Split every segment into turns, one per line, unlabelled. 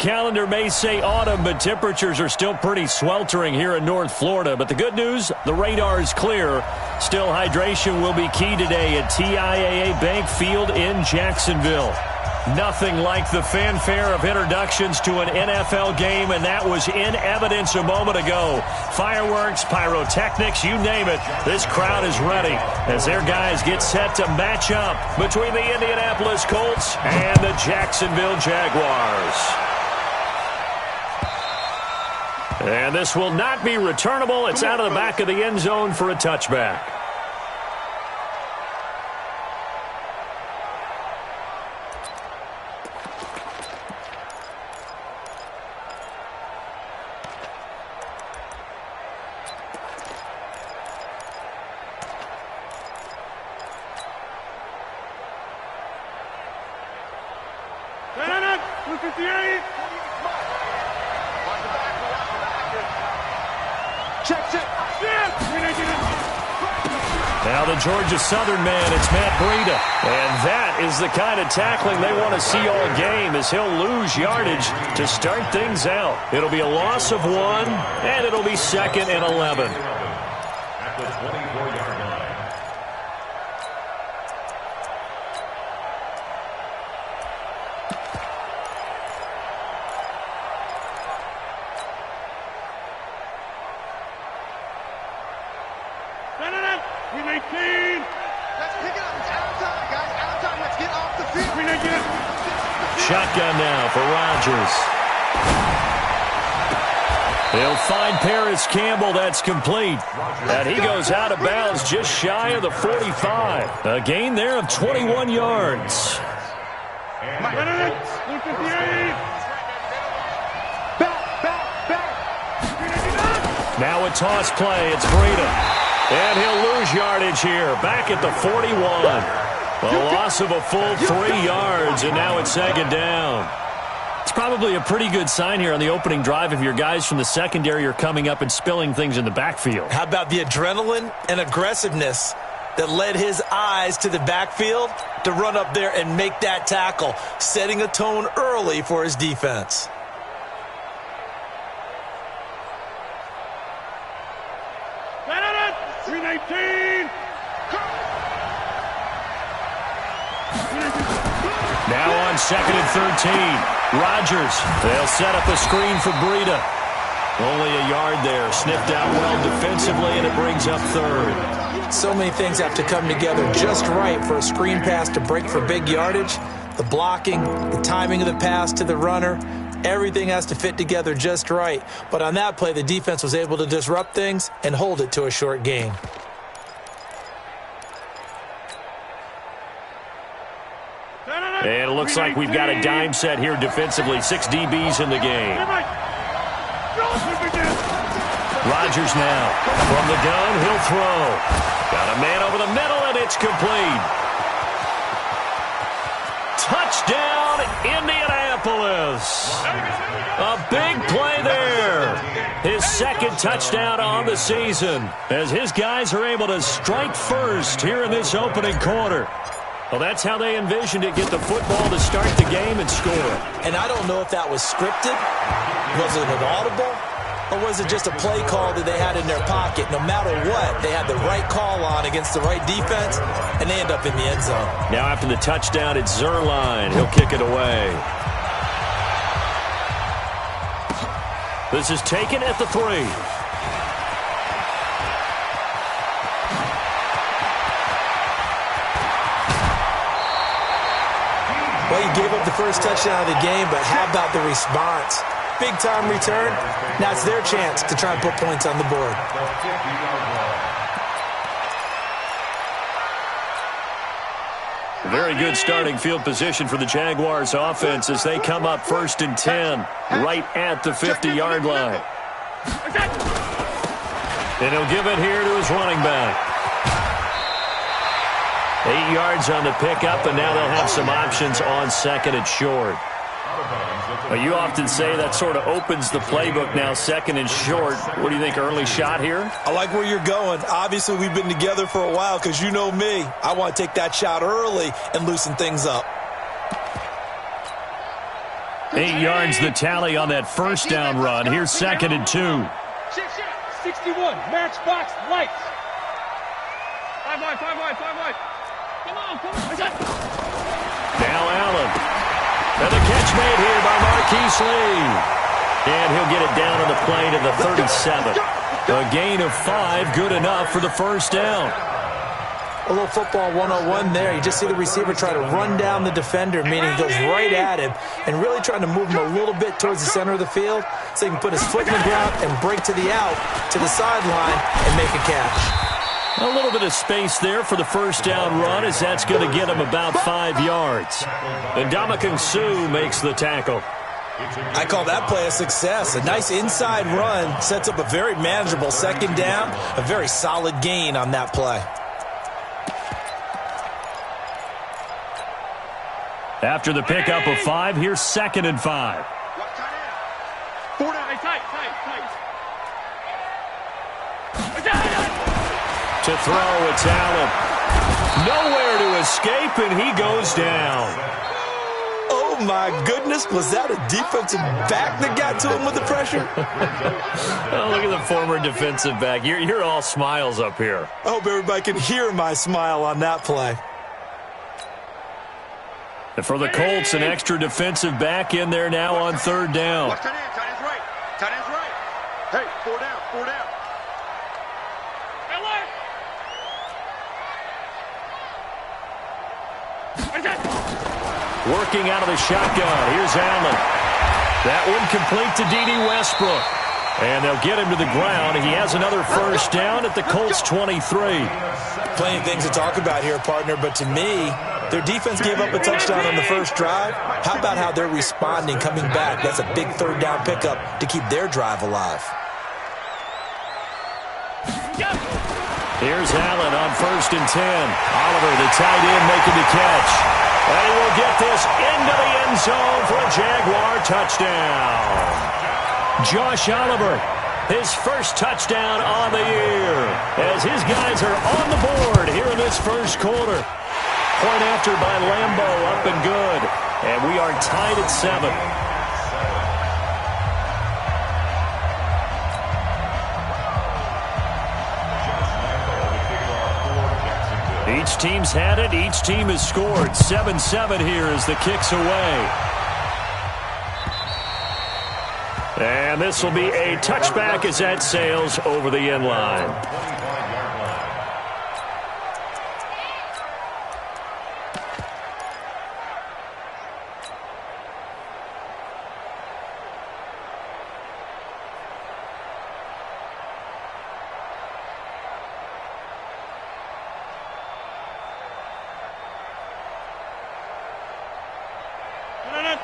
calendar may say autumn, but temperatures are still pretty sweltering here in North Florida. But the good news, the radar is clear. Still, hydration will be key today at TIAA Bank Field in Jacksonville. Nothing like the fanfare of introductions to an NFL game, and that was in evidence a moment ago. Fireworks, pyrotechnics, you name it. This crowd is ready as their guys get set to match up between the Indianapolis Colts and the Jacksonville Jaguars. And this will not be returnable. It's out of the back of the end zone for a touchback.
Now the Georgia Southern man, it's Matt Breida.
And that is the kind of tackling they want to see all game, as he'll lose yardage to start things out. It'll be a loss of 1, and it'll be 2nd and 11.
At the 24-yard line.
Shotgun now for Rodgers. He'll find Paris Campbell. That's complete. And he goes out of bounds just shy of the 45. A gain there of 21 yards. Now a toss play. It's Breida. And he'll lose yardage here. Back at the 41. A loss of a full 3 yards, and now it's 2nd down. It's probably a pretty good sign here on the opening drive if your guys from the secondary are coming up and spilling things in the backfield.
How about the adrenaline and aggressiveness that led his eyes to the backfield to run up there and make that tackle, setting a tone early for his defense.
Now on 2nd and 13. Rodgers. They'll set up a screen for Breida. Only a yard there. Sniffed out well defensively, and it brings up 3rd.
So many things have to come together just right for a screen pass to break for big yardage. The blocking, the timing of the pass to the runner, everything has to fit together just right. But on that play, the defense was able to disrupt things and hold it to a short gain.
And it looks like we've got a dime set here defensively. 6 DBs in the game. Rodgers now. From the gun, he'll throw. Got a man over the middle, and it's complete. Touchdown, Indianapolis. A big play there. His 2nd touchdown on the season, as his guys are able to strike first here in this opening quarter. Well, that's how they envisioned it, get the football to start the game and score.
And I don't know if that was scripted, was it an audible, or was it just a play call that they had in their pocket? No matter what, they had the right call on against the right defense, and they end up in the end zone.
Now after the touchdown, it's Zerline. He'll kick it away. This is taken at the 3.
Well, you gave up the first touchdown of the game, but how about the response? Big-time return. Now it's their chance to try and put points on the board.
Very good starting field position for the Jaguars offense as they come up 1st and 10 right at the 50-yard line. And he'll give it here to his running back. 8 yards on the pickup, and now they'll have some options on 2nd and short. Well, you often say that sort of opens the playbook now, 2nd and short. What do you think, early shot here?
I like where you're going. Obviously, we've been together for a while because you know me. I want to take that shot early and loosen things up.
8 yards the tally on that first down run. Here's 2nd and 2.
61, matchbox lights. 5 wide, 5 wide, 5 wide. Come on.
Now Allen. And the catch made here by Marquise Lee. And he'll get it down on the play to the 37. A gain of 5, good enough for the first down.
A little football 101 there. You just see the receiver try to run down the defender, meaning he goes right at him and really trying to move him a little bit towards the center of the field so he can put his foot in the ground and break to the out, to the sideline, and make a catch.
A little bit of space there for the first down run, as that's going to get him about 5 yards. And Ndamukong Suh makes the tackle.
I call that play a success. A nice inside run sets up a very manageable second down, a very solid gain on that play.
After the pickup of 5, here's 2nd and 5.
4 down, tight.
To throw, it's Allen. Nowhere to escape, and he goes down.
Oh, my goodness. Was that a defensive back that got to him with the pressure?
Oh, look at the former defensive back. You're all smiles up here.
I hope everybody can hear my smile on that play.
And for the Colts, an extra defensive back in there now on 3rd down.
Watch tight end's right. Tight end's right. Hey, 4 down.
Working out of the shotgun. Here's Allen. That one complete to D.D. Westbrook. And they'll get him to the ground. He has another first down at the Colts 23.
Plenty of things to talk about here, partner, but to me, their defense gave up a touchdown on the first drive. How about how they're responding, coming back? That's a big 3rd down pickup to keep their drive alive.
Here's Allen on 1st and 10. Oliver, the tight end, making the catch. And he will get this into the end zone for a Jaguar touchdown. Josh Oliver, his first touchdown on the year, as his guys are on the board here in this first quarter. Point after by Lambo, up and good. And we are tied at 7. Each team's had it. Each team has scored. 7-7 here as the kick's away. And this will be a touchback as that sails over the end line.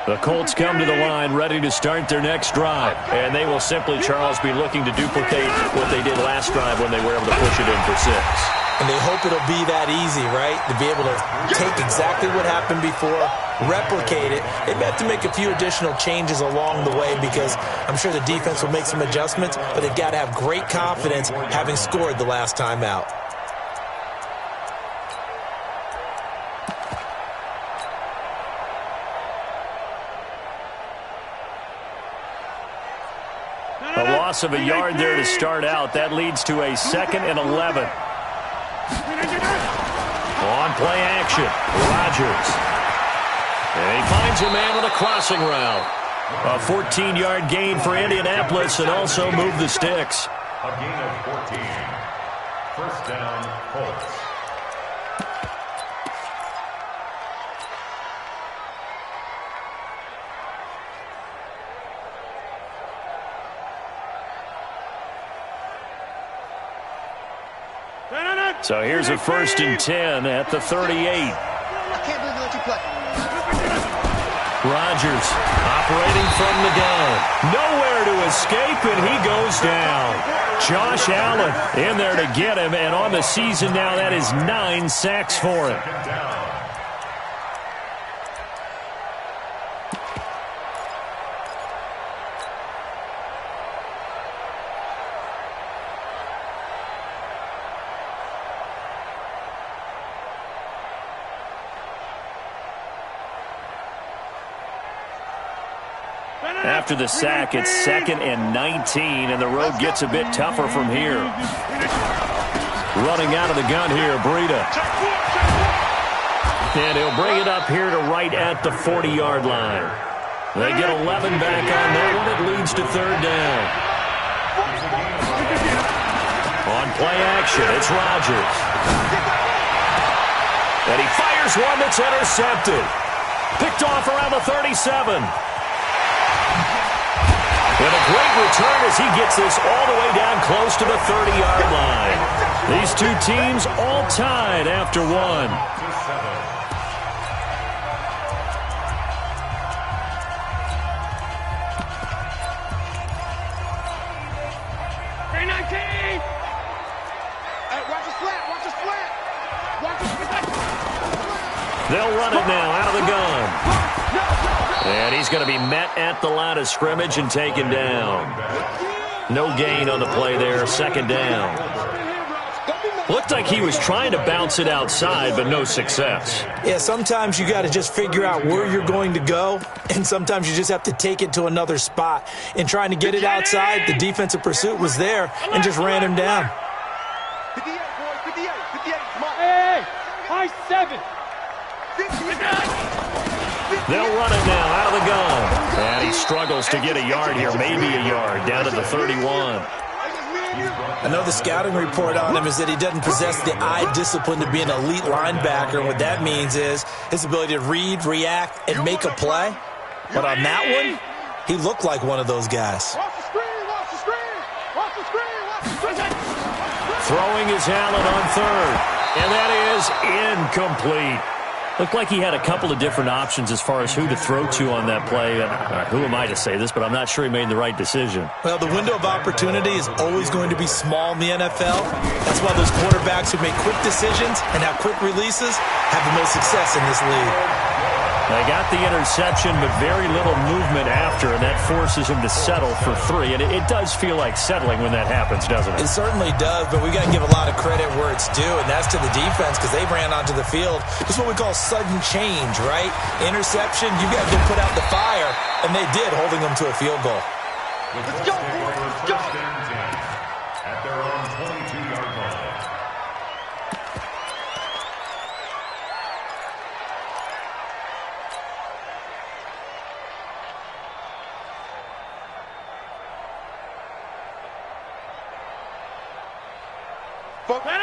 The Colts come to the line ready to start their next drive. And they will simply, Charles, be looking to duplicate what they did last drive when they were able to push it in for 6.
And they hope it'll be that easy, right? To be able to take exactly what happened before, replicate it. They may have to make a few additional changes along the way because I'm sure the defense will make some adjustments, but they've got to have great confidence having scored the last time out.
A loss of a yard there to start out. That leads to a 2nd and 11. On play action, Rodgers. And he finds a man on a crossing route. A 14-yard gain for Indianapolis and also move the sticks.
A gain of 14. First down, Colts.
So here's a 1st and 10 at the 38.
I can't believe you let you play.
Rodgers operating from the gun. Nowhere to escape, and he goes down. Josh Allen in there to get him, and on the season now, that is 9 sacks for him. after the sack. It's 2nd and 19, and the road gets a bit tougher from here. Running out of the gun here, Breida. And he'll bring it up here to right at the 40-yard line. They get 11 back on that one. It leads to 3rd down. On play action, it's Rodgers. And he fires one that's intercepted. Picked off around the 37. And a great return as he gets this all the way down close to the 30-yard line. These two teams all tied after one. They'll run it now out of the gun. And he's going to be met at the line of scrimmage and taken down. No gain on the play there, 2nd down. Looked like he was trying to bounce it outside, but no success.
Yeah, sometimes you got to just figure out where you're going to go, and sometimes you just have to take it to another spot. In trying to get it outside, the defensive pursuit was there and just ran him down.
58, boys, 58, 58, come on. Hey, high 7.
They'll run it now out of the gun. And he struggles to get a yard here, maybe a yard, down to the 31.
I know the scouting report on him is that he doesn't possess the eye discipline to be an elite linebacker. And what that means is his ability to read, react, and make a play. But on that one, he looked like one of those guys.
Throwing is Allen on 3rd. And that is incomplete. Looked like he had a couple of different options as far as who to throw to on that play. Who am I to say this, but I'm not sure he made the right decision.
Well, the window of opportunity is always going to be small in the NFL. That's why those quarterbacks who make quick decisions and have quick releases have the most success in this league.
They got the interception, but very little movement after, and that forces him to settle for 3. And it does feel like settling when that happens, doesn't it?
It certainly does, but we got to give a lot of credit where it's due, and that's to the defense because they ran onto the field. It's what we call sudden change, right? Interception, you got to get put out the fire, and they did, holding them to a field goal.
Let's go, boys. Let's go.
At their own 22-yard line.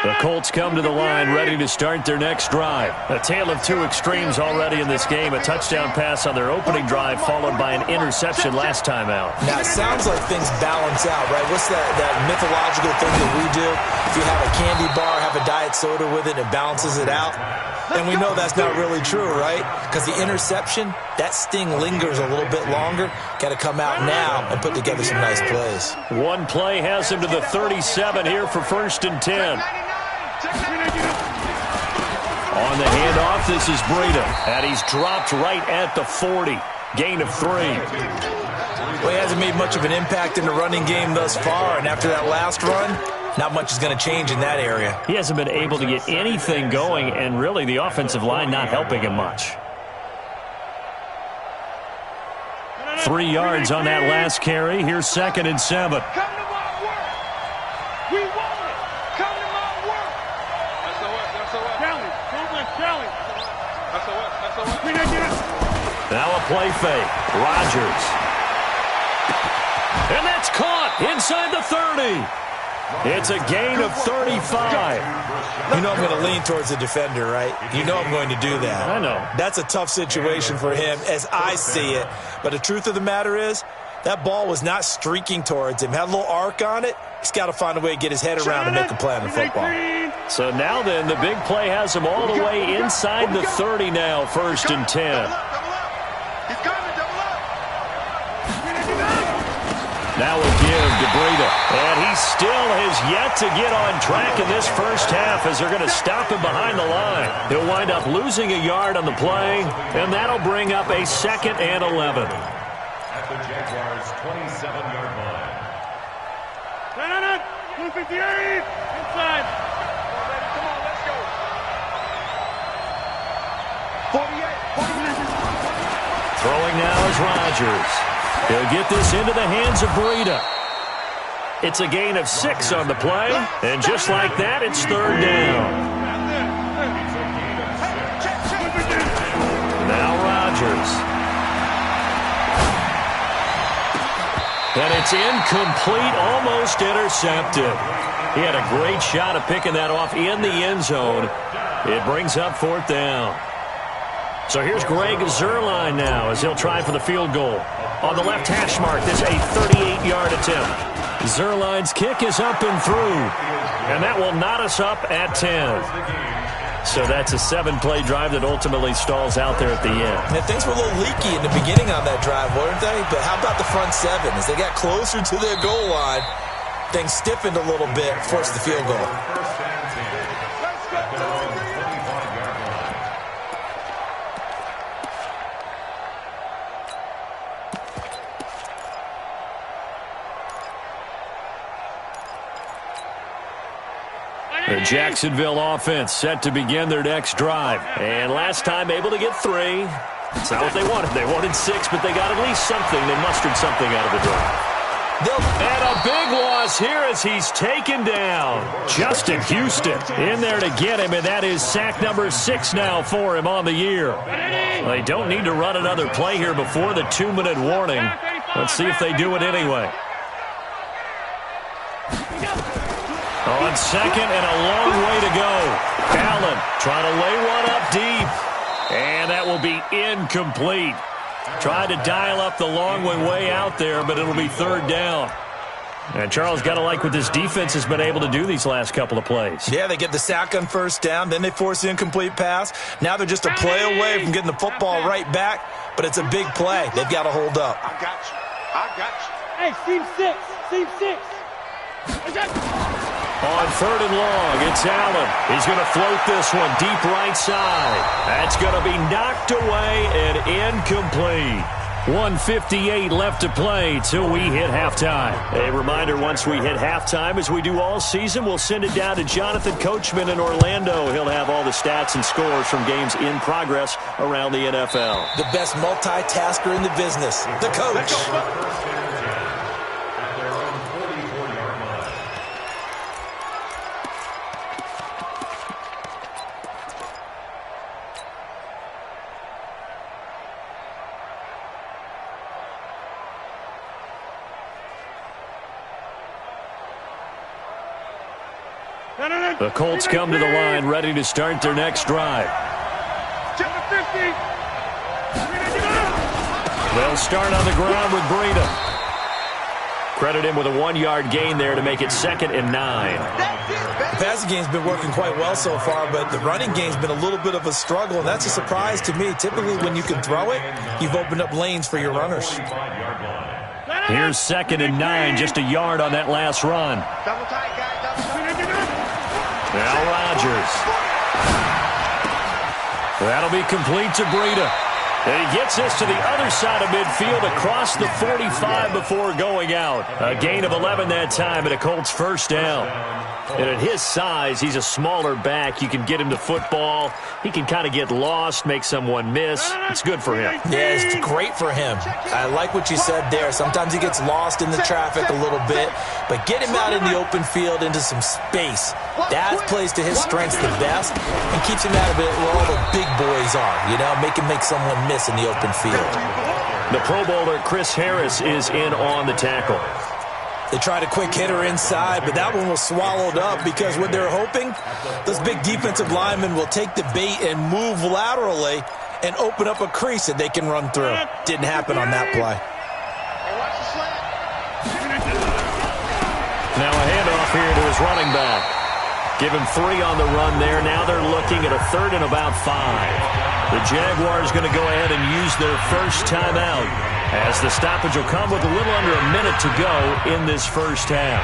The Colts come to the line ready to start their next drive. A tale of two extremes already in this game. A touchdown pass on their opening drive followed by an interception last time out.
Now, it sounds like things balance out, right? What's that mythological thing that we do? If you have a candy bar, have a diet soda with it, it balances it out. And we know that's not really true, right? Because the interception, that sting lingers a little bit longer. Got to come out now and put together some nice plays.
One play has him to the 37 here for 1st and 10. On the handoff, this is Breida. And he's dropped right at the 40. Gain of 3.
Well, he hasn't made much of an impact in the running game thus far. And after that last run, not much is going to change in that area.
He hasn't been able to get anything going, and really the offensive line not helping him much. 3 yards on that last carry. Here's 2nd and 7.
Come to my work. We want it. Come to my work. SOS. Kelly. Don't let Kelly. SOS.
Now a play fake. Rodgers. And that's caught inside the 30. It's a gain of 35.
You know I'm going to lean towards the defender, right? You know I'm going to do that.
I know.
That's a tough situation for him as I see it. But the truth of the matter is, that ball was not streaking towards him. Had a little arc on it. He's got to find a way to get his head around and make a play on the football.
So now then, the big play has him all the way inside the 30 now, 1st and 10. Now a give to Breida. And he still has yet to get on track in this first half as they're going to stop him behind the line. He'll wind up losing a yard on the play, and that'll bring up a 2nd and 11.
At the Jaguars' 27-yard line.
258. Inside. Come on, let's go. 48.
Throwing now is Rodgers. He'll get this into the hands of Breida. It's a gain of 6 on the play, and just like that, it's third down. Now Rodgers. And it's incomplete, almost intercepted. He had a great shot at picking that off in the end zone. It brings up fourth down. So here's Greg Zuerlein now as he'll try for the field goal. On the left hash mark, this a 38-yard attempt. Zuerlein's kick is up and through. And that will knot us up at 10. So that's a 7-play drive that ultimately stalls out there at the end.
And things were a little leaky in the beginning on that drive, weren't they? But how about the front 7? As they got closer to their goal line, things stiffened a little bit, forced the field goal.
The Jacksonville offense set to begin their next drive. And last time able to get 3. It's not what they wanted. They wanted 6, but they got at least something. They mustered something out of the drive. And a big loss here as he's taken down. Justin Houston in there to get him, and that is sack number 6 now for him on the year. They don't need to run another play here before the 2-minute warning. Let's see if they do it anyway. On second and a long way to go. Allen trying to lay one up deep. And that will be incomplete. Tried to dial up the long way out there, but it'll be third down. And Charles, got to like what this defense has been able to do these last couple of plays.
Yeah, they get the sack on first down, then they force the incomplete pass. Now they're just a play away from getting the football right back, but it's a big play. They've got to hold up.
I got you. I got you. Hey, Steve 6. Steve 6.
On third and long, it's Allen. He's going to float this one deep right side. That's going to be knocked away and incomplete. 1:58 left to play till we hit halftime. A reminder, once we hit halftime, as we do all season, we'll send it down to Jonathan Coachman in Orlando. He'll have all the stats and scores from games in progress around the NFL.
The best multitasker in the business, the coach.
The Colts come to the line, ready to start their next drive. They'll start on the ground with Breida. Credit him with a 1-yard gain there to make it 2nd and 9.
The passing game's been working quite well so far, but the running game's been a little bit of a struggle, and that's a surprise to me. Typically, when you can throw it, you've opened up lanes for your runners.
Here's 2nd and 9, just a yard on that last run.
Double tight, guys. Double tight.
Now Rodgers. That'll be complete to Breida. And he gets this to the other side of midfield across the 45 before going out. A gain of 11 that time and a Colts first down. And at his size, he's a smaller back. You can get him to football. He can kind of get lost, make someone miss. It's good for him.
Yeah, it's great for him. I like what you said there. Sometimes he gets lost in the traffic a little bit, but get him out in the open field into some space. That plays to his strengths the best and keeps him out of it where all the big boys are, you know, make someone miss in the open field.
The Pro Bowler Chris Harris is in on the tackle.
They tried a quick hitter inside, but that one was swallowed up because what they're hoping, those big defensive linemen will take the bait and move laterally and open up a crease that they can run through. Didn't happen on that play.
Now a handoff here to his running back. Give him 3 on the run there. Now they're looking at a 3rd and about 5. The Jaguars going to go ahead and use their first timeout, as the stoppage will come with a little under a minute to go in this first half.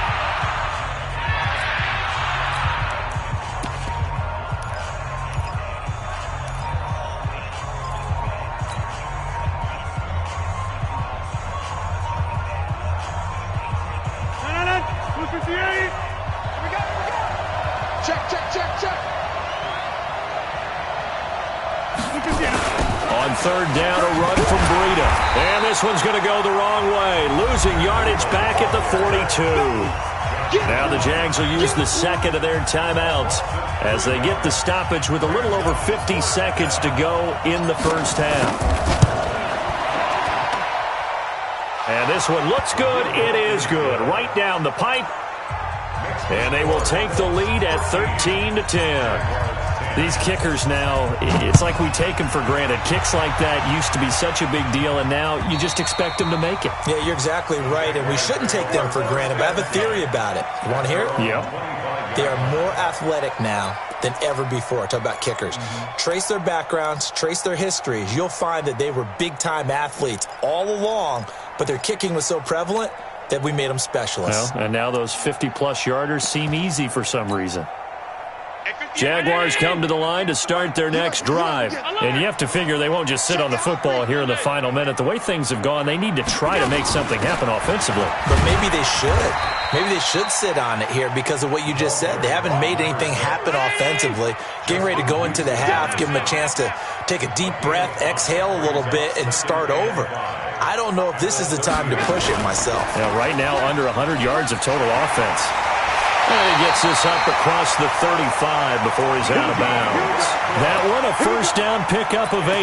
third down, a run from Breida. And this one's going to go the wrong way, losing yardage back at the 42. Now the Jags will use the second of their timeouts as they get the stoppage with a little over 50 seconds to go in the first half. And this one looks good. It is good. Right down the pipe. And they will take the lead at 13-10. These kickers now, it's like we take them for granted. Kicks like that used to be such a big deal, and now you just expect them to make it.
Yeah, you're exactly right, and we shouldn't take them for granted, but I have a theory about it. You want to hear it?
Yep.
They are more athletic now than ever before. Talk about kickers. Trace their backgrounds, trace their histories. You'll find that they were big-time athletes all along, but their kicking was so prevalent that we made them specialists.
Well, and now those 50-plus yarders seem easy for some reason. Jaguars come to the line to start their next drive. And you have to figure they won't just sit on the football here in the final minute. The way things have gone, they need to try to make something happen offensively.
But maybe they should. Maybe they should sit on it here because of what you just said. They haven't made anything happen offensively. Getting ready to go into the half, give them a chance to take a deep breath, exhale a little bit, and start over. I don't know if this is the time to push it myself.
Now, right now, under 100 yards of total offense. And he gets this up across the 35 before he's out of bounds. That one, a first down pickup of 8.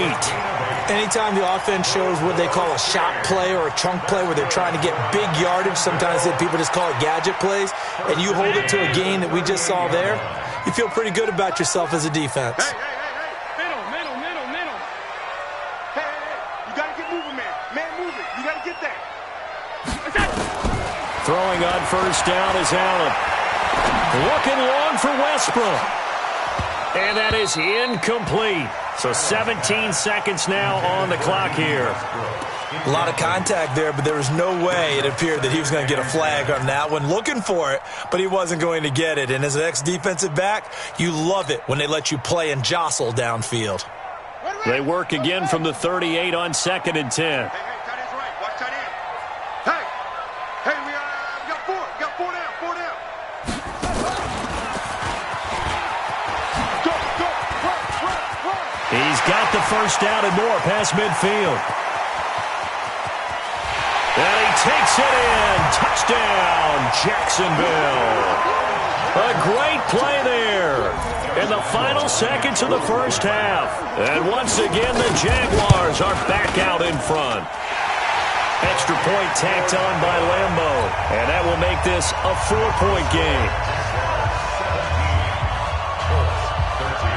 Anytime the offense shows what they call a shot play or a chunk play where they're trying to get big yardage, sometimes people just call it gadget plays, and you hold it to a gain that we just saw there, you feel pretty good about yourself as a defense.
Hey. Middle. Hey. You got to get moving, man. Man, move it. You got to get that.
Throwing on first down is Allen. Looking long for Westbrook. And that is incomplete. So 17 seconds now on the clock here.
A lot of contact there, but there was no way it appeared that he was going to get a flag on that one. Looking for it, but he wasn't going to get it. And as an ex-defensive back, you love it when they let you play and jostle downfield.
They work again from the 38 on 2nd and 10.
Hey, tight end's right. Watch tight end. Hey, we got 4. Got 4 down. 4 down. Go.
He's got the first down and more past midfield. And he takes it in. Touchdown, Jacksonville. A great play there in the final seconds of the first half. And once again, the Jaguars are back out in front. Extra point tacked on by Lambo. And that will make this a 4-point game.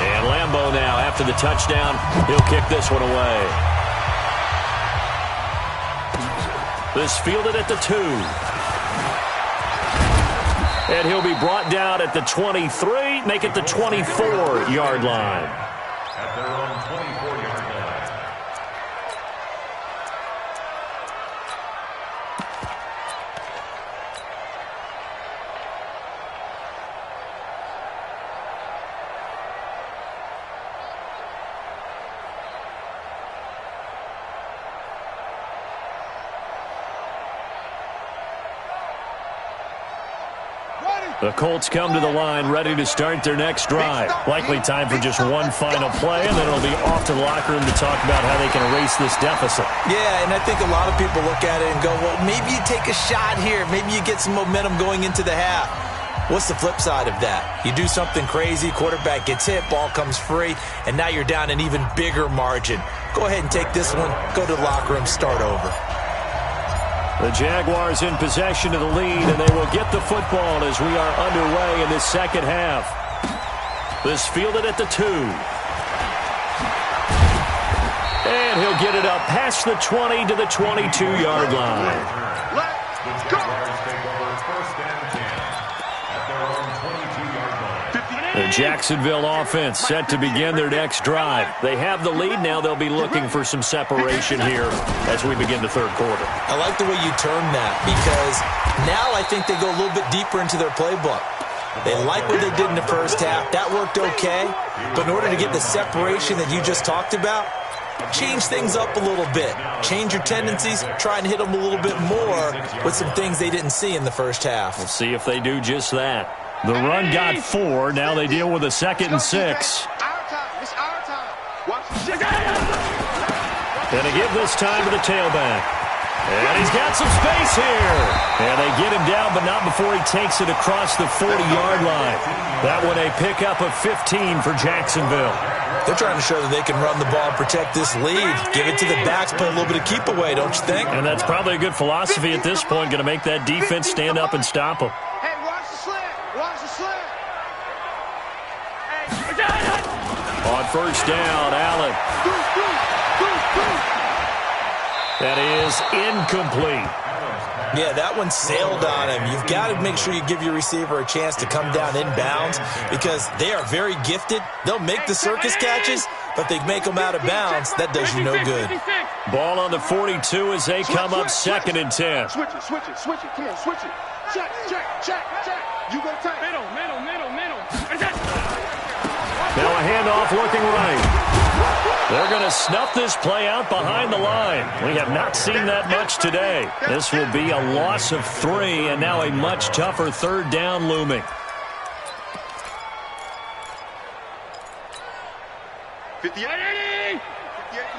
And Lambo now, after the touchdown, he'll kick this one away. This fielded at the 2. And he'll be brought down at the 23, make it the 24-yard line.
At their own 24-yard line.
The Colts come to the line ready to start their next drive. Likely time for just one final play, and then it'll be off to the locker room to talk about how they can erase this deficit.
Yeah, and I think a lot of people look at it and go, well, maybe you take a shot here. Maybe you get some momentum going into the half. What's the flip side of that? You do something crazy, quarterback gets hit, ball comes free, and now you're down an even bigger margin. Go ahead and take this one, go to the locker room, start over.
The Jaguars in possession of the lead, and they will get the football as we are underway in this second half. This fielded at the 2. And he'll get it up past the 20 to the 22-yard line.
Let's go.
The Jacksonville offense set to begin their next drive. They have the lead. Now they'll be looking for some separation here as we begin the third quarter.
I like the way you term that because now I think they go a little bit deeper into their playbook. They like what they did in the first half. That worked okay. But in order to get the separation that you just talked about, change things up a little bit. Change your tendencies. Try and hit them a little bit more with some things they didn't see in the first half.
We'll see if they do just that. The run got 4. Now they deal with a 2nd and 6.
Our time. It's our time. Watch the
And they give this time to the tailback. And he's got some space here. And they get him down, but not before he takes it across the 40-yard line. That one a pickup of 15 for Jacksonville.
They're trying to show that they can run the ball and protect this lead. Give it to the backs, play a little bit of keep away, don't you think?
And that's probably a good philosophy at this point, going to make that defense stand up and stop them.
Hey, watch the slant. Watch the slant.
On first down, Allen. That is incomplete.
Yeah, that one sailed on him. You've got to make sure you give your receiver a chance to come down inbounds because they are very gifted. They'll make the circus catches, but they make them out of bounds. That does you no good.
Ball on the 42 as they come up 2nd and 10.
Switch it. Come on, switch it. Check. You go tight. Middle.
Now a handoff looking right. They're going to snuff this play out behind the line. We have not seen that much today. This will be a loss of 3, and now a much tougher 3rd down looming.
58,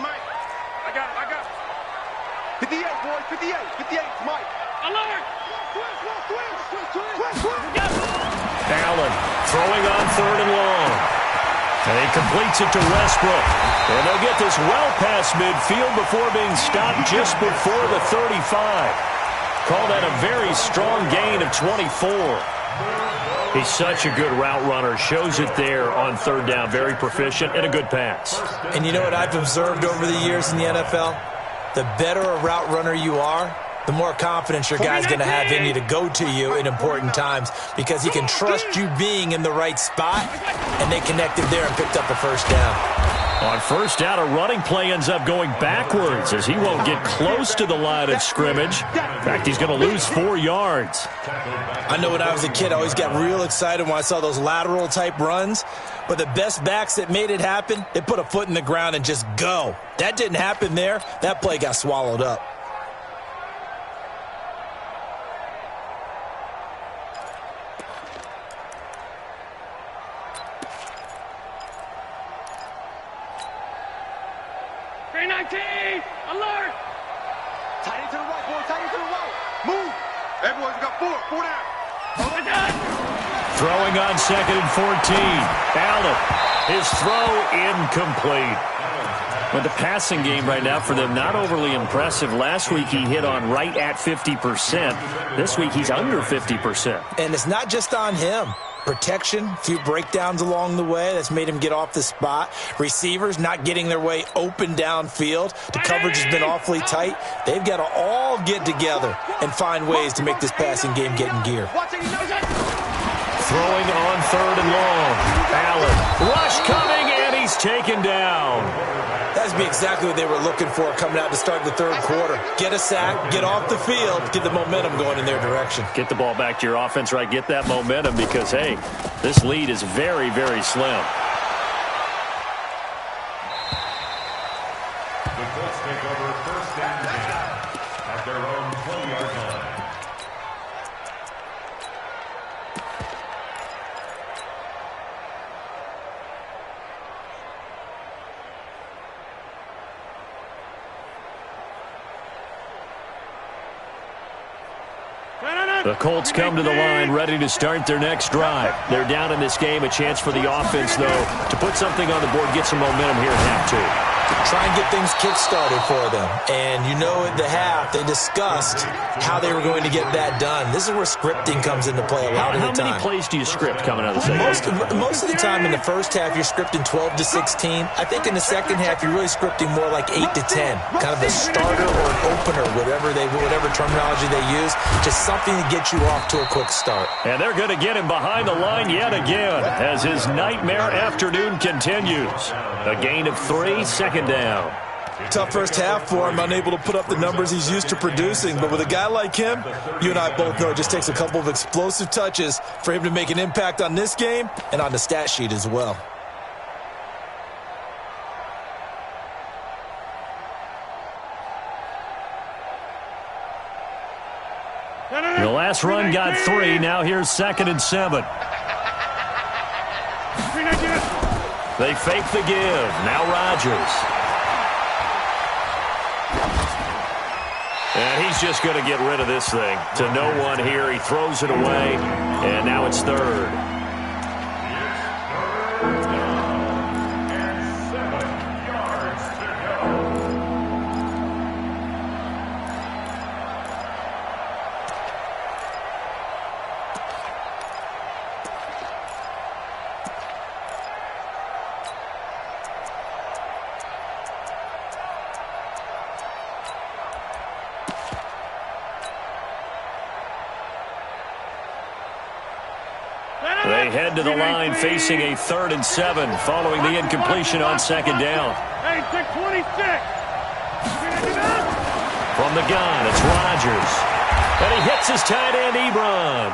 Mike. I got it. 58, boys. 58, Mike. Alert!
Allen throwing on 3rd and long. And he completes it to Westbrook. And they'll get this well past midfield before being stopped just before the 35. Call that a very strong gain of 24. He's such a good route runner. Shows it there on 3rd down. Very proficient and a good pass.
And you know what I've observed over the years in the NFL? The better a route runner you are, the more confidence your guy's going to have in you to go to you in important times because he can trust you being in the right spot, and they connected there and picked up a first down.
On first down, a running play ends up going backwards as he won't get close to the line of scrimmage. In fact, he's going to lose 4 yards.
I know when I was a kid, I always got real excited when I saw those lateral-type runs, but the best backs that made it happen, they put a foot in the ground and just go. That didn't happen there. That play got swallowed up.
Alert! Tight into the right, boy. Tight into the right. Move. Everyone's got 4 down.
Throwing on 2nd and 14. Allen, his throw incomplete. But the passing game right now for them, not overly impressive. Last week he hit on right at 50%. This week he's under 50%.
And it's not just on him. Protection, a few breakdowns along the way. That's made him get off the spot. Receivers not getting their way open downfield. The coverage has been awfully tight. They've got to all get together and find ways to make this passing game get in gear.
Throwing on 3rd and long. Allen, rush coming, and he's taken down.
That's be exactly what they were looking for coming out to start the 3rd quarter. Get a sack, get off the field, get the momentum going in their direction.
Get the ball back to your offense, right? Get that momentum because, hey, this lead is very, very slim.
The Colts take over 1st and 10 at their own 20-yard line.
The Colts come to the line ready to start their next drive. They're down in this game. A chance for the offense, though, to put something on the board, get some momentum here at half 2.
Try and get things kick-started for them. And you know at the half, they discussed how they were going to get that done. This is where scripting comes into play a lot of the time.
How many plays do you script coming out of the second?
Most of the time in the first half, you're scripting 12 to 16. I think in the second half, you're really scripting more like 8 to 10. Kind of a starter or an opener, whatever terminology they use. Just something to get you off to a quick start.
And they're going to get him behind the line yet again as his nightmare afternoon continues. A gain of 3, 2nd down.
Tough first half for him, unable to put up the numbers he's used to producing. But with a guy like him, you and I both know it just takes a couple of explosive touches for him to make an impact on this game and on the stat sheet as well.
The last run got 3. Now here's 2nd and 7. They fake the give. Now Rodgers. And he's just going to get rid of this thing. To no one here. He throws it away. And now it's third. They head to the line facing a 3rd and 7 following the incompletion on 2nd down.
Hey, 626.
From the gun, it's Rodgers. And he hits his tight end, Ebron.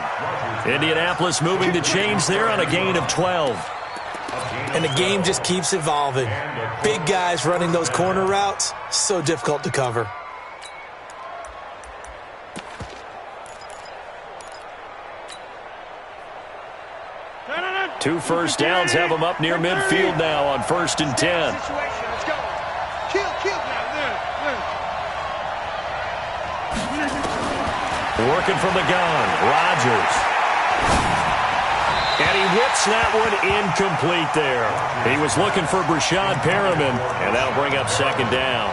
Indianapolis moving the chains there on a gain of 12.
And the game just keeps evolving. Big guys running those corner routes, so difficult to cover.
2 first downs have them up near midfield now on 1st and 10.
Let's go. Kill now.
Working from the gun, Rodgers. And he whips that one incomplete there. He was looking for Brashad Perriman, and that'll bring up 2nd down.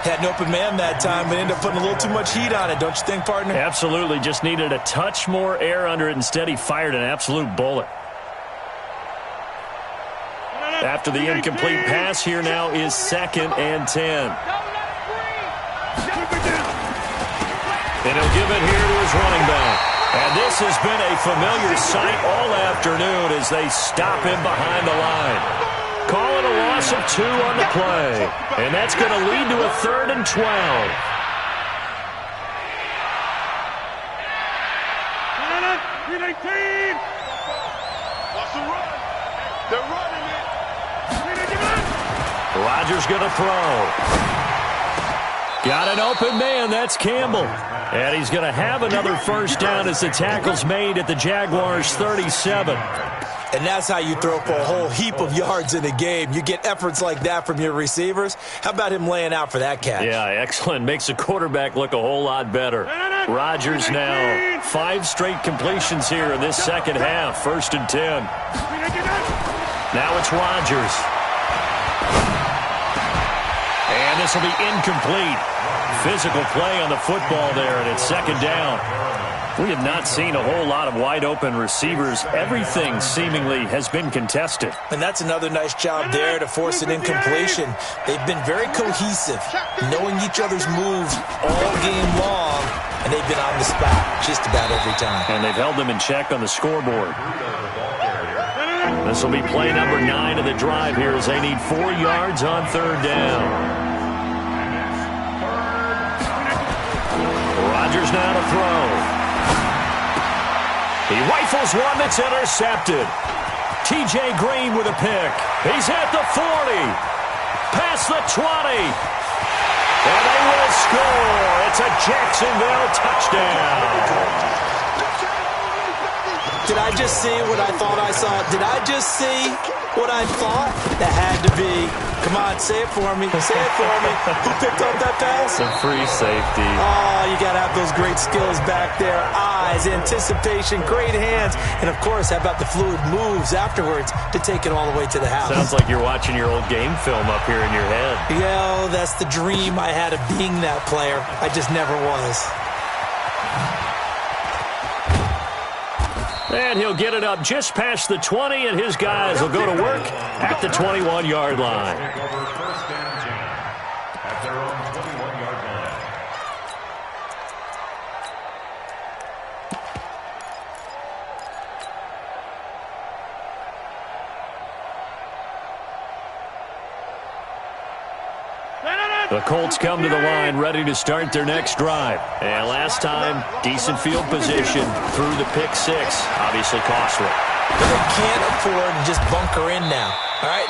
Had an open man that time, but ended up putting a little too much heat on it, don't you think, partner?
Absolutely. Just needed a touch more air under it. Instead, he fired an absolute bullet. After the incomplete pass, here now is 2nd and 10. And he'll give it here to his running back. And this has been a familiar sight all afternoon as they stop him behind the line. Call it a loss of 2 on the play. And that's going to lead to a 3rd and 12.
What's the run? They're running it.
Rodgers going to throw. Got an open man. That's Campbell. And he's going to have another first down as the tackle's made at the Jaguars' 37.
And that's how you throw for a whole heap of yards in a game. You get efforts like that from your receivers. How about him laying out for that catch?
Yeah, excellent. Makes the quarterback look a whole lot better. Rodgers now 5 straight completions here in this second half. 1st and 10. Now it's Rodgers. And this will be incomplete. Physical play on the football there, and it's 2nd down. We have not seen a whole lot of wide-open receivers. Everything seemingly has been contested.
And that's another nice job there to force an incompletion. They've been very cohesive, knowing each other's moves all game long, and they've been on the spot just about every time.
And they've held them in check on the scoreboard. This will be play number 9 of the drive here as they need 4 yards on 3rd down. Rodgers now to throw. He rifles one that's intercepted. T.J. Green with a pick. He's at the 40. Past the 20. And they will score. It's a Jacksonville touchdown.
Did I just see what I thought I saw? Did I just see what I thought? That had to be. Come on, say it for me. Say it for me. Who picked up that pass?
A free safety.
Oh, you got to have those great skills back there. Eyes, anticipation, great hands. And, of course, how about the fluid moves afterwards to take it all the way to the house?
Sounds like you're watching your old game film up here in your head.
Yeah, that's the dream I had of being that player. I just never was.
And he'll get it up just past the 20, and his guys will go to work at the 21-yard line.
First down 10 at their own 21-yard line.
The Colts come to the line ready to start their next drive. And last time, decent field position through the pick 6. Obviously costly.
But they can't afford to just bunker in now. All right,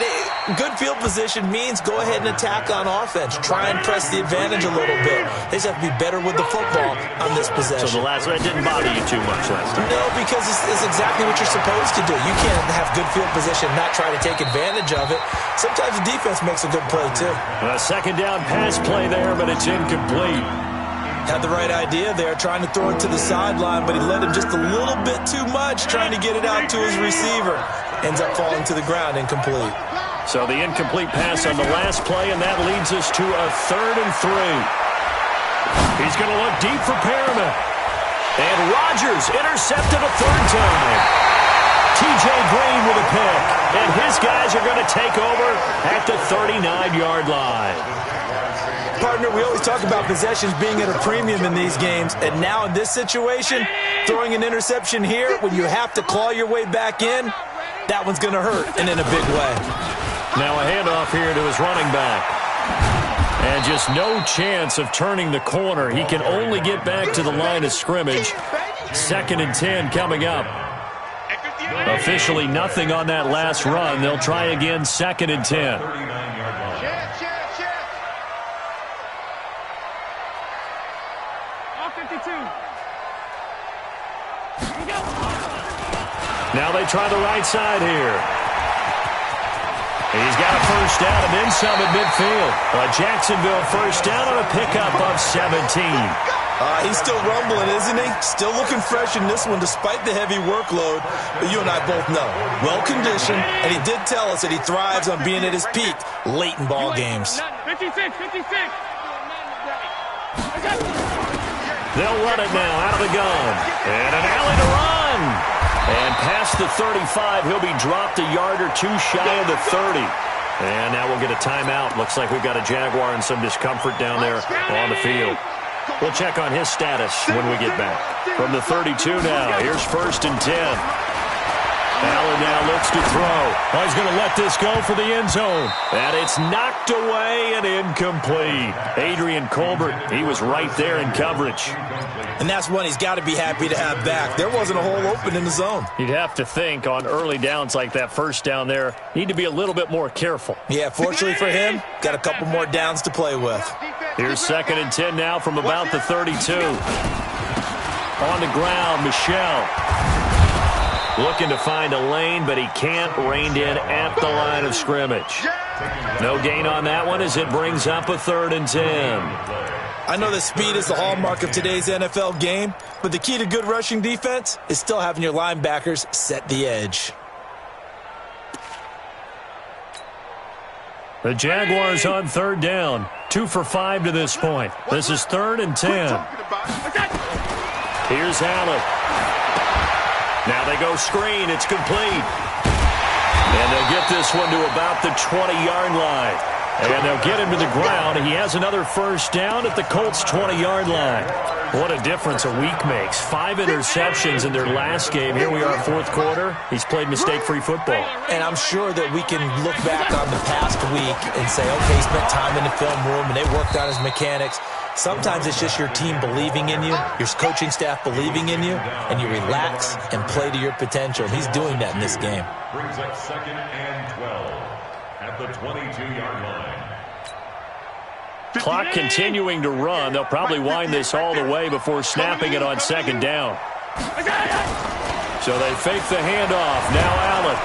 good field position means go ahead and attack on offense. Try and press the advantage a little bit. They just have to be better with the football on this possession.
So the last one didn't bother you too much last time?
No, because it's exactly what you're supposed to do. You can't have good field position and not try to take advantage of it. Sometimes the defense makes a good play, too.
A second down pass play there, but it's incomplete.
Had the right idea there, trying to throw it to the sideline, but he led him just a little bit too much, trying to get it out to his receiver. Ends up falling to the ground, incomplete.
So the incomplete pass on the last play, and that leads us to a 3rd and 3. He's going to look deep for Perriman. And Rodgers intercepted a 3rd time. T.J. Green with a pick. And his guys are going to take over at the 39-yard line.
Partner, we always talk about possessions being at a premium in these games, and now in this situation, throwing an interception here when you have to claw your way back in, that one's going to hurt, and in a big way.
Now a handoff here to his running back. And just no chance of turning the corner. He can only get back to the line of scrimmage. 2nd and 10 coming up. Officially nothing on that last run. They'll try again, 2nd and 10. Now they try the right side here. He's got a first down and then some at midfield. A Jacksonville first down on a pickup of 17.
He's still rumbling, isn't he? Still looking fresh in this one despite the heavy workload. But you and I both know, well-conditioned, and he did tell us that he thrives on being at his peak late in ball games.
56.
They'll run it now out of the gun. And an alley to run. And past the 35, he'll be dropped a yard or two shy of the 30. And now we'll get a timeout. Looks like we've got a Jaguar in some discomfort down there on the field. We'll check on his status when we get back. From the 32 now, here's 1st and 10. Allen now looks to throw. Oh, he's going to let this go for the end zone. And it's knocked away and incomplete. Adrian Colbert, he was right there in coverage.
And that's one he's got to be happy to have back. There wasn't a hole open in the zone.
You'd have to think on early downs like that first down there, need to be a little bit more careful.
Yeah, fortunately for him, got a couple more downs to play with.
Here's 2nd and 10 now from about the 32. On the ground, Michel. Looking to find a lane, but he can't. Reined in at the line of scrimmage. No gain on that one as it brings up a 3rd and 10.
I know that speed is the hallmark of today's NFL game, but the key to good rushing defense is still having your linebackers set the edge.
The Jaguars on 3rd down. 2 for 5 to this point. This is 3rd and 10. Here's Allen. Now they go screen. It's complete. And they'll get this one to about the 20-yard line. And they'll get him to the ground. He has another first down at the Colts' 20-yard line. What a difference a week makes. 5 interceptions in their last game. Here we are, 4th quarter. He's played mistake-free football.
And I'm sure that we can look back on the past week and say, okay, he spent time in the film room and they worked on his mechanics. Sometimes it's just your team believing in you, your coaching staff believing in you, and you relax and play to your potential. He's doing that in this game.
Brings up 2nd and 12 at the 22-yard line.
Clock continuing to run. They'll probably wind this all the way before snapping it on 2nd down. So they fake the handoff. Now Allen.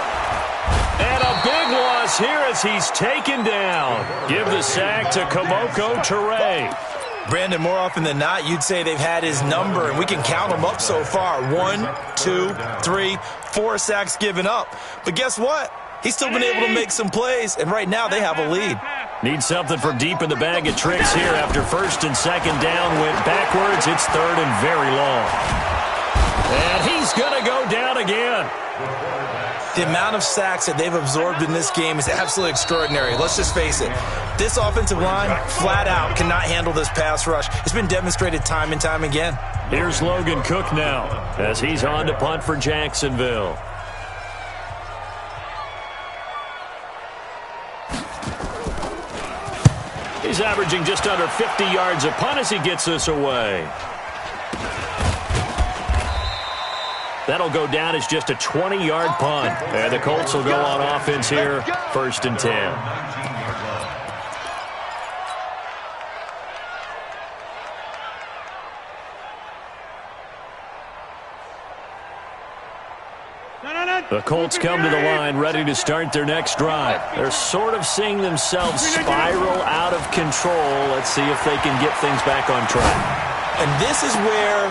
And a big loss here as he's taken down. Give the sack to Kamoko Toure.
Brandon, more often than not, you'd say they've had his number, and we can count them up so far. 1, 2, 3, 4 sacks given up. But guess what? He's still been able to make some plays, and right now they have a lead.
Need something from deep in the bag of tricks here after 1st and 2nd down. Went backwards. It's 3rd and very long. And he's going to go down again.
The amount of sacks that they've absorbed in this game is absolutely extraordinary. Let's just face it. This offensive line, flat out, cannot handle this pass rush. It's been demonstrated time and time again.
Here's Logan Cook now as he's on to punt for Jacksonville. He's averaging just under 50 yards a punt as he gets this away. That'll go down as just a 20-yard punt. And the Colts will go on offense here, 1st and 10. The Colts come to the line ready to start their next drive. They're sort of seeing themselves spiral out of control. Let's see if they can get things back on track.
And this is where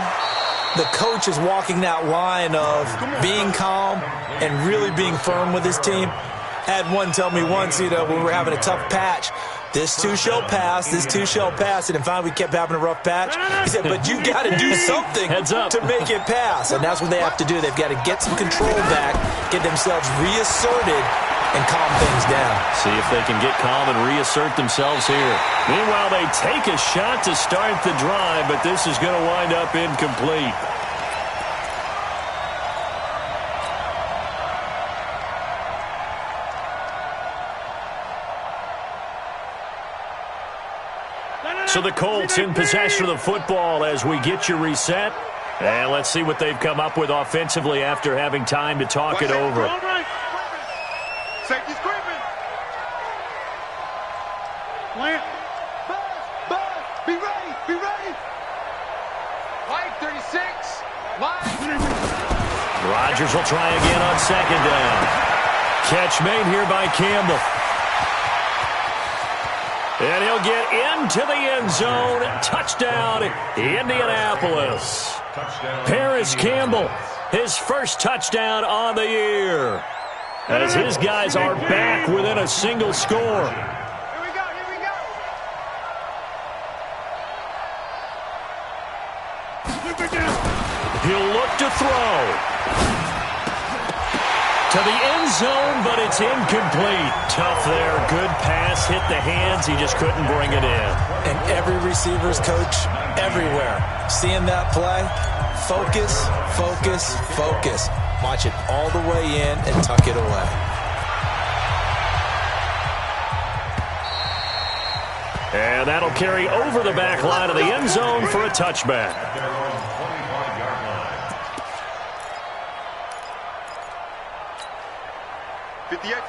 the coach is walking that line of being calm and really being firm with his team. I had one tell me once, when we were having a tough patch, this too shall pass, this too shall pass. And finally we kept having a rough patch. He said, but you got to do something to make it pass. And that's what they have to do. They've got to get some control back, get themselves reasserted, and calm things down.
See if they can get calm and reassert themselves here. Meanwhile, they take a shot to start the drive, but this is going to wind up incomplete. So the Colts in possession of the football as we get you reset. And let's see what they've come up with offensively after having time to talk it over.
Safety's creeping. Plant. Buzz. Be ready. Be ready. Mike, 36. Mike.
Rodgers will try again on 2nd down. Catch made here by Campbell. And he'll get into the end zone. Touchdown, Indianapolis. Paris Campbell, his first touchdown on the year. As his guys are back within a single score.
Here we go.
He'll look to throw. To the end zone, but it's incomplete. Tough there. Good pass. Hit the hands. He just couldn't bring it in.
And every receiver's coach everywhere. Seeing that play, focus, focus, focus. Watch it all the way in and tuck it away.
And that'll carry over the back line of the end zone for a touchback.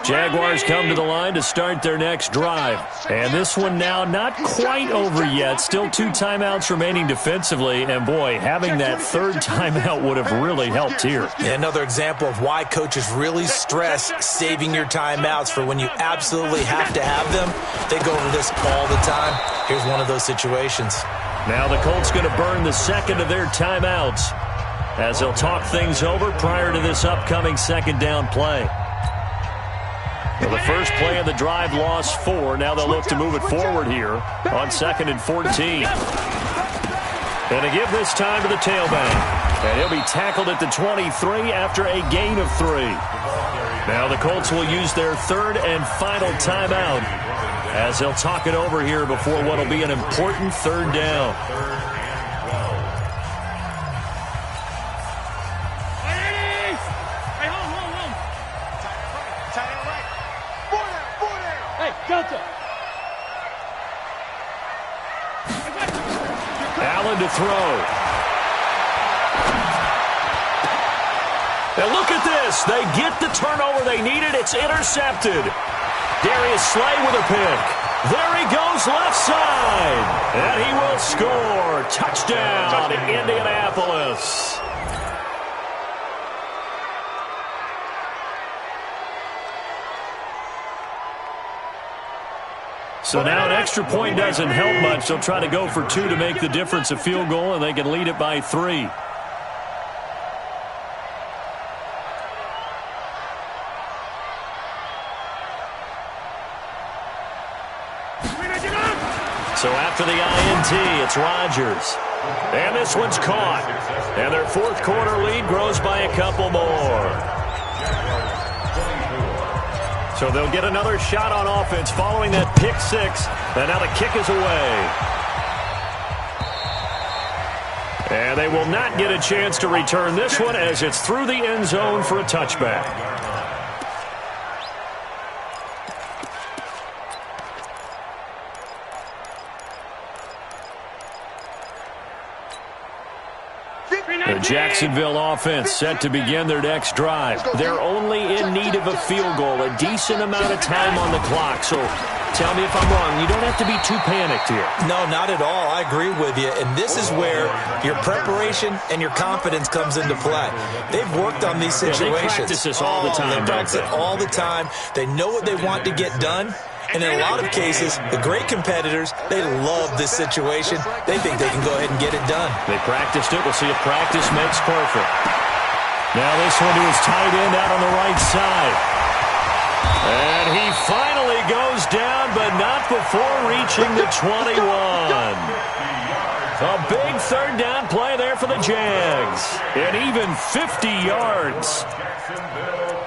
Jaguars come to the line to start their next drive. And this one now not quite over yet. Still 2 timeouts remaining defensively. And, boy, having that 3rd timeout would have really helped here.
Another example of why coaches really stress saving your timeouts for when you absolutely have to have them. They go over this all the time. Here's one of those situations.
Now the Colts going to burn the 2nd of their timeouts as they'll talk things over prior to this upcoming 2nd down play. Well, the first play of the drive lost 4. Now they'll look to move it forward here on 2nd and 14. And to give this time to the tailback. And he'll be tackled at the 23 after a gain of 3. Now the Colts will use their 3rd and final timeout as they'll talk it over here before what will be an important 3rd down. Allen to throw. And look at this. They get the turnover they needed. It's intercepted. Darius Slay with a pick. There he goes left side. And he will score. Touchdown, Indianapolis. So now an extra point doesn't help much. They'll try to go for 2 to make the difference a field goal, and they can lead it by 3. So after the INT, it's Rodgers. And this one's caught. And their 4th quarter lead grows by a couple more. So they'll get another shot on offense following that pick 6. And now the kick is away. And they will not get a chance to return this one as it's through the end zone for a touchback. The Jacksonville offense set to begin their next drive. They're only in need of a field goal, a decent amount of time on the clock. So tell me if I'm wrong. You don't have to be too panicked here.
No, not at all. I agree with you. And this is where your preparation and your confidence comes into play. They've worked on these situations.
Yeah, they practice this all the time.
They practice it all the time. They know what they want to get done. And in a lot of cases, the great competitors, they love this situation. They think they can go ahead and get it done.
They practiced it. We'll see if practice makes perfect. Now this one to his tight end out on the right side. And he finally goes down, but not before reaching the 21. A big third down play there for the Jags. And even 50 yards.
Jacksonville,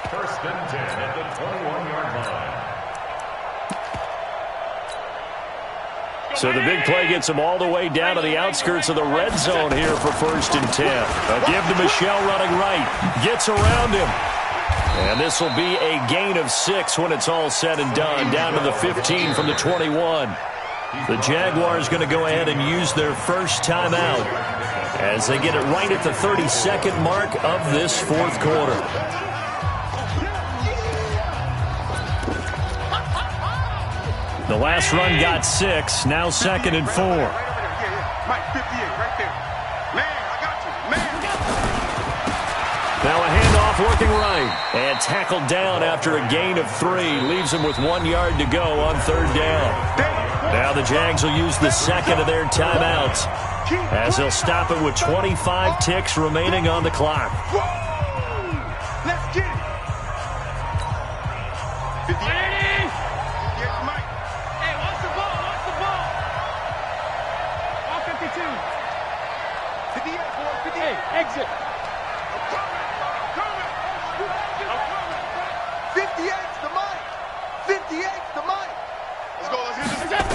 first and 10 at the 21-yard line.
So the big play gets him all the way down to the outskirts of the red zone here for first and 10. A give to Michel running right. Gets around him. And this will be a gain of 6 when it's all said and done. Down to the 15 from the 21. The Jaguars going to go ahead and use their first timeout as they get it right at the 32nd mark of this fourth quarter. The last run got 6. Now second and 4.
Mike, 58, right there. Man, I got you. Man.
Now a handoff working right. And tackled down after a gain of 3. Leaves him with 1 yard to go on third down. Now the Jags will use the second of their timeouts as they'll stop it with 25 ticks remaining on the clock.
Let's get it. 58. Exit. 58's the money. 58's the money. Let's go. Let's hit this.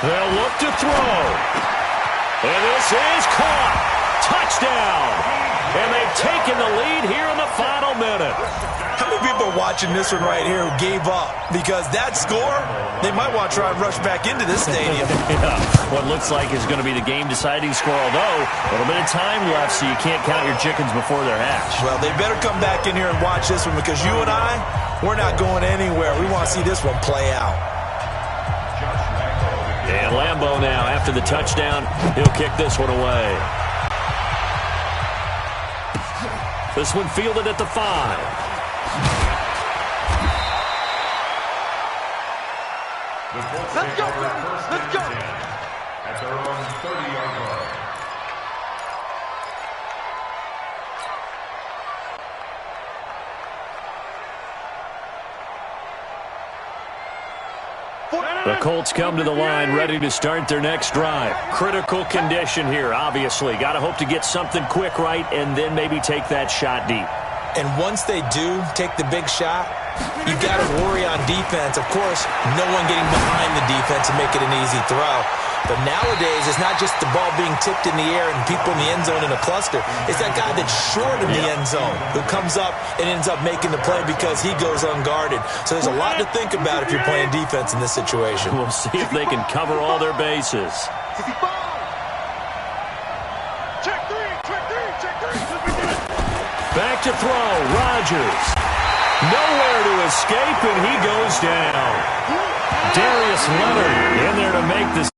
They'll look to throw. And this is caught. Touchdown. And they've taken the lead here in the final minute.
How many people are watching this one right here who gave up? Because that score, they might want to try and rush back into this stadium.
Yeah, what looks like is going to be the game-deciding score, although a little bit of time left, so you can't count your chickens before they're hatched.
Well, they better come back in here and watch this one because you and I, we're not going anywhere. We want to see this one play out.
And Lambeau now, after the touchdown, he'll kick this one away. This one fielded at the 5.
Let's go, let's go.
At their own 30-yard line.
The Colts come to the line ready to start their next drive. Critical condition here, obviously. Got to hope to get something quick right and then maybe take that shot deep.
And once they do take the big shot, you've got to worry on defense. Of course, no one getting behind the defense and make it an easy throw. But nowadays, it's not just the ball being tipped in the air and people in the end zone in a cluster. It's that guy that's short of the end zone who comes up and ends up making the play because he goes unguarded. So there's a lot to think about if you're playing defense in this situation.
We'll see if they can cover all their bases.
Check three, check three, check three.
Back to throw, Rodgers. Nowhere to escape, and he goes down. Darius Leonard in there to make this.